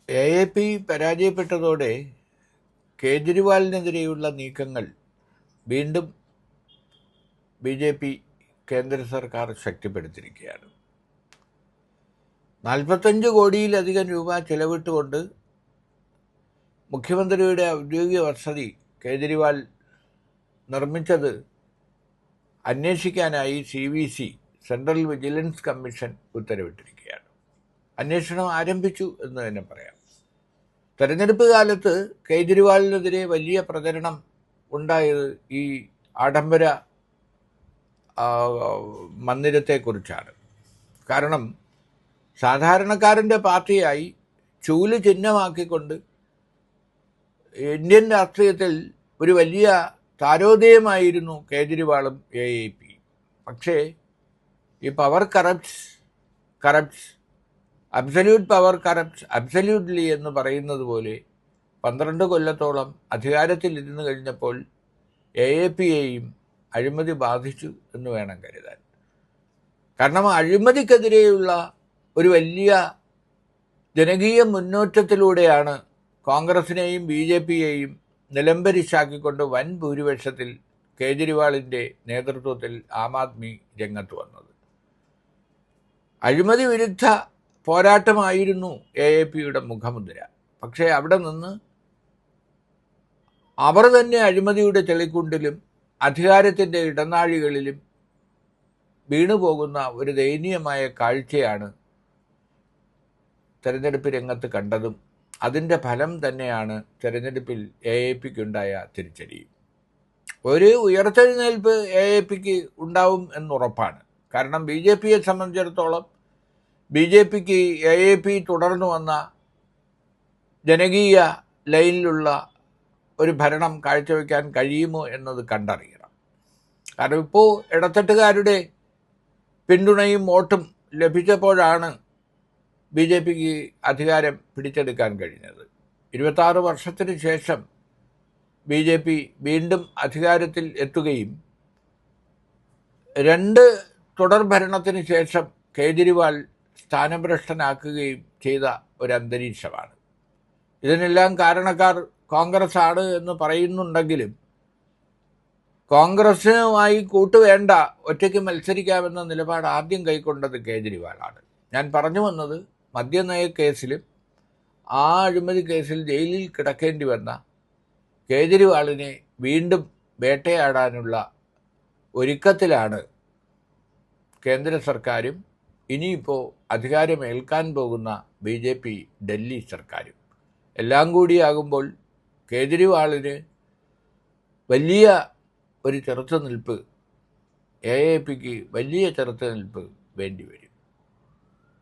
AAP പരാജയപ്പെട്ടതോടെ കേജ്രിവാളിനെതിരെയുള്ള നീക്കങ്ങൾ വീണ്ടും BJP കേന്ദ്ര സർക്കാർ ശക്തിപ്പെടുത്തിയിരിക്കുകയാണ്. 45 കോടിയിലധികം രൂപ ചെലവിട്ടുകൊണ്ട് മുഖ്യമന്ത്രിയുടെ ഔദ്യോഗിക വസതി കേജ്രിവാൾ നിർമ്മിച്ചത് അന്വേഷിക്കാനായി CVC സെൻട്രൽ വിജിലൻസ് കമ്മീഷൻ ഉത്തരവിട്ടിരിക്കുകയാണ്. അന്വേഷണം ആരംഭിച്ചു എന്ന് തന്നെ പറയാം. തെരഞ്ഞെടുപ്പ് കാലത്ത് കേജ്രിവാളിനെതിരെ വലിയ പ്രചരണം ഉണ്ടായത് ഈ ആഡംബര മന്ദിരത്തെക്കുറിച്ചാണ്. കാരണം സാധാരണക്കാരൻ്റെ പാർട്ടിയായി ചൂല് ചിഹ്നമാക്കിക്കൊണ്ട് ഇന്ത്യൻ രാഷ്ട്രീയത്തിൽ ഒരു വലിയ താരോദയമായിരുന്നു കേജ്രിവാളും AAP. പക്ഷേ ഈ power corrupts absolute power corrupts absolutely എന്ന് പറയുന്നത് പോലെ 12 കൊല്ലത്തോളം അധികാരത്തിലിരുന്ന് കഴിഞ്ഞപ്പോൾ AAPയെയും അഴിമതി ബാധിച്ചു എന്ന് വേണം കരുതാൻ. കാരണം അഴിമതിക്കെതിരെയുള്ള ഒരു വലിയ ജനകീയ മുന്നേറ്റത്തിലൂടെയാണ് കോൺഗ്രസിനെയും BJPയെയും നിലംപരിശാക്കിക്കൊണ്ട് വൻ ഭൂരിപക്ഷത്തിൽ കേജ്രിവാളിൻ്റെ നേതൃത്വത്തിൽ ആം ആദ്മി രംഗത്ത് വന്നത്. അഴിമതി വിരുദ്ധ പോരാട്ടമായിരുന്നു AAPയുടെ മുഖമുദ്ര. പക്ഷേ അവിടെ നിന്ന് അവർ തന്നെ അഴിമതിയുടെ ചെളിക്കുണ്ടിലും അധികാരത്തിൻ്റെ ഇടനാഴികളിലും വീണുപോകുന്ന ഒരു ദയനീയമായ കാഴ്ചയാണ് തെരഞ്ഞെടുപ്പ് രംഗത്ത് കണ്ടതും അതിൻ്റെ ഫലം തന്നെയാണ് തെരഞ്ഞെടുപ്പിൽ AAPക്കുണ്ടായ തിരിച്ചടിയും. ഒരു ഉയർത്തെഴുന്നേൽപ്പ് AAPക്ക് ഉണ്ടാവും എന്നുറപ്പാണ്. കാരണം BJPയെ സംബന്ധിച്ചിടത്തോളം BJPക്ക് AAP തുടർന്നു വന്ന ജനകീയ ലൈനിലുള്ള ഒരു ഭരണം കാഴ്ചവെക്കാൻ കഴിയുമോ എന്നത് കണ്ടറിയണം. കാരണം ഇപ്പോൾ ഇടത്തട്ടുകാരുടെ പിന്തുണയും വോട്ടും ലഭിച്ചപ്പോഴാണ് BJPക്ക് അധികാരം പിടിച്ചെടുക്കാൻ കഴിഞ്ഞത്. 26 വർഷത്തിന് ശേഷം BJP വീണ്ടും അധികാരത്തിൽ എത്തുകയും 2 തുടർ ഭരണത്തിന് ശേഷം കേജ്രിവാൾ സ്ഥാനഭ്രഷ്ടനാക്കുകയും ചെയ്ത ഒരു അന്തരീക്ഷമാണ്. ഇതിനെല്ലാം കാരണക്കാർ കോൺഗ്രസ് ആണ് എന്ന് പറയുന്നുണ്ടെങ്കിലും കോൺഗ്രസിനുമായി കൂട്ടുവേണ്ട, ഒറ്റയ്ക്ക് മത്സരിക്കാമെന്ന നിലപാട് ആദ്യം കൈക്കൊണ്ടത് കേജ്രിവാളാണ്. ഞാൻ പറഞ്ഞു വന്നത്, മദ്യനയ കേസിലും ആ അഴിമതി കേസിൽ ജയിലിൽ കിടക്കേണ്ടി വന്ന കേജ്രിവാളിനെ വീണ്ടും വേട്ടയാടാനുള്ള ഒരുക്കത്തിലാണ് കേന്ദ്ര സർക്കാരും ഇനിയിപ്പോൾ അധികാരമേൽക്കാൻ പോകുന്ന BJP ഡൽഹി സർക്കാരും. എല്ലാം കൂടിയാകുമ്പോൾ കേജ്രിവാളിന് വലിയ ഒരു ചെറുത്തുനിൽപ്പ്, AAPക്ക് വലിയ ചെറുത്തുനിൽപ്പ് വേണ്ടിവരും.